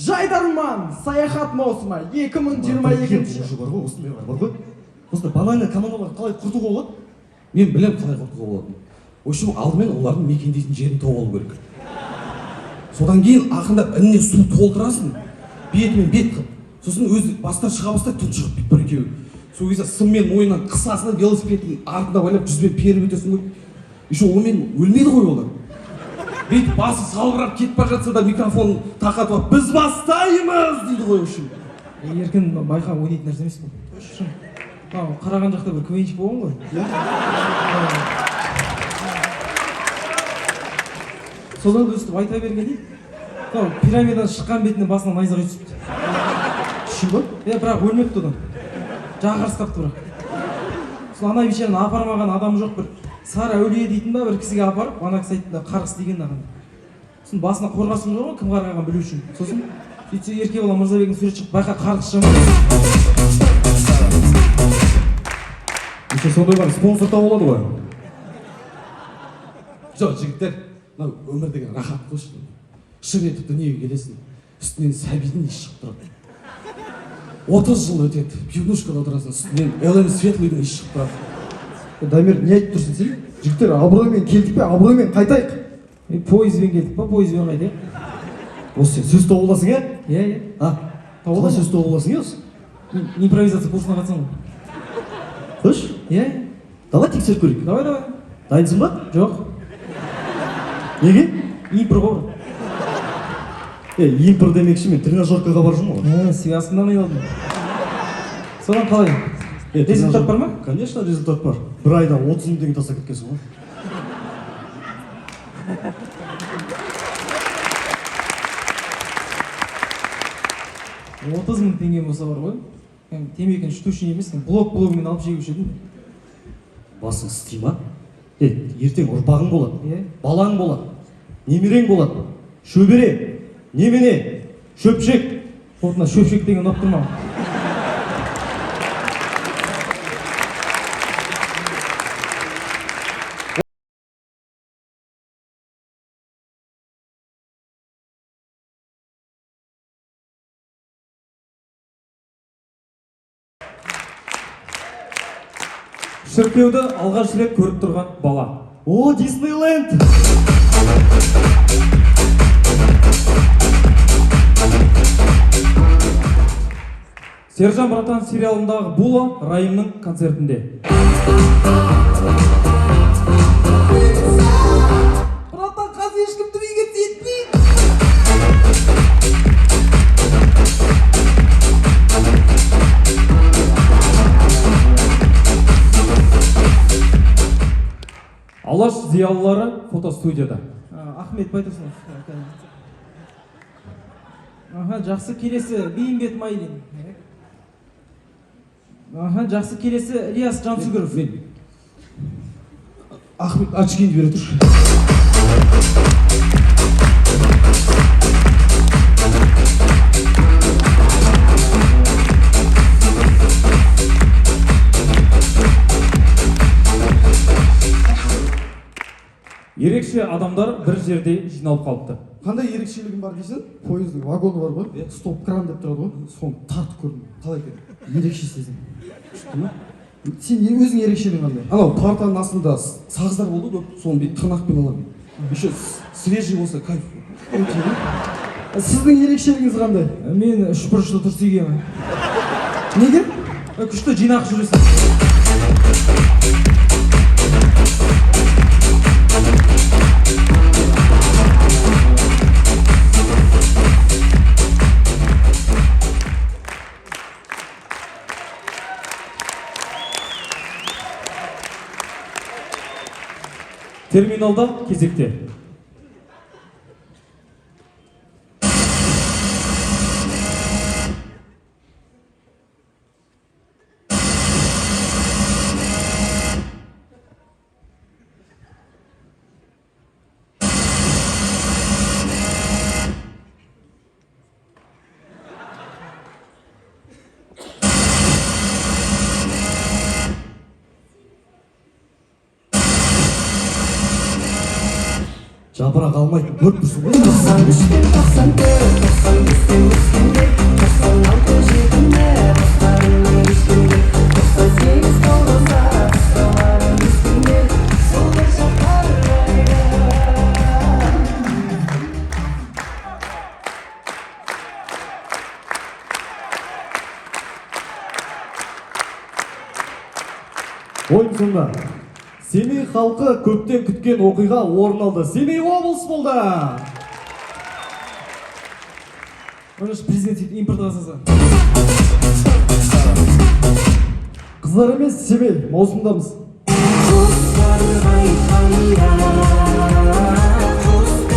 Жайдарман саяхат маусымы 2022. Уже бар ғой, осындай бар ғой. Осындай банальный командаларды қалай құртуға болады? Мен білем қалай құртуға болады. В общем, алдымен олардың мекендейтін жерін тауып алу керек. Содан кейін ақырындап ініне су толтырасың, бетімен бет қып. Сосын өзі бастан шыға бастайды, тұншығып бүйтіп бір екеуі. Сол кезде сыммен мойнынан қысасынан велосипедтің артында байлап жүзбен періп өтесің ғой. Еще онымен өлмейді ғой олар. Бүйтіп басы салбырап кетіп бара жатса да микрофон тақатып алып, біз бастаймыз дейді ғой үшін. Еркін байқа ойнайтын нәрсе емес бұл. Қараған жақта бір квенчик болған ғой. Содан өстіп айта берген дейді. Пирамидадан шыққан бетіне басынан найза түсіпті. Шын ба? Бірақ өлмепті одан. Жағы қарысқапты бірақ. Сол ана бейшараны апармаған адам жоқ, бір сары әулие дейтін ба бір кісіге апарып, ана кісі айтты да қарғыс деген аған. Сосын басына қорғасын жоқ ғой, кім қарғаған білу үшін. Сосын сөйтсе Еркебұлан Мырзабектің сурет шығып, байқа қарғыс жаман. Сондайлар спонсор тауып алады ғой. Жоқ, жігіттер, мынау өмір деген рахат қойшы. Шын етіп дүниеге келесің, үстінен сәбидің иісі шығып тұрады. 30 жыл өтеді, пивнушкада отырасың, үстінен Элен Светлыйдың иісі шығып тұрады. Дамир, не айтып тұрсың сен? Жігіттер, абыроймен келдік пе, абыроймен қайтайық. Пойызбен келдік па, пойызбен қайтайық. Осы сен сөз тауып аласың, е? Иә. Қалай сөз тауып аласың, е осы? Импровизация курсына қатысам ғой. Қош? Иә. Давай тексеріп көрейік. Давай. Дайынсың ба? Жоқ. Неге? Импро ғой. Импро демекші мен тренажеркаға бар жүрмін ғой. Связкадан айналдым. Содан қалай? Результат бар ма? Конечно, результат бар. Бір айда 30 мың теңге тастап кеткенсің ғой. $30.000 теңге болса бар ғой. Темекіні шүтуші емес, блогмен алып жегуші едім. Басың істей ма? Ертең ұрпағың болады, балаң болады, немерең болады, шөбере, немене, шөпшек. Отына шөпшек деген ұнап тұрма. Шіркеуді алғаш рет көріп тұрған бала. О, Диснейленд! Сержан Братан сериалындағы Була Райымның концертінде. Братан, қазір ешкімді биге тиетпейді. Алаш зиялылары фотостудияда. Ахмет Байтұрсынов. Жақсы, келесі Бейімбет Майлин. Жақсы, келесі Ильяс Жансүгіров. Ахмет очкиді бере тұр. Ерекше адамдар бір жерде жиналып қалыпты. Қандай ерекшелігін бар дейсің? Пойыздың вагоны бар ғой, стоп кран деп тұрады ғой, соны тартып көрдім. Қалай екен? Ерекше сезім. Сен өзің ерекшелігің қандай? Анау партаның астында сағыздар болды ғой, соны бүйтіп тырнақпен аламын. Еще свежий болса кайф. Сіздің ерекшелігіңіз қандай? Мен үшбұрышты тұрыс егемін. Неге? Күшті жинақ жүресің. Терминалда кезекте. жапырақ алмайтын көріп тұрсың ғой. 93 94 95-те өскенде 96 жетімде бастарың өскенде 98 тоғызда бастарың өскенде сол бір шақтар қайда. Ойын сонда. Семей халқы көптен күткен оқиға орын алды. Семей облыс болды. Оны президент сөйтіп импорт жасаса. Қыздар емес, Семей, маусымдамыз. Құстар қайтқанда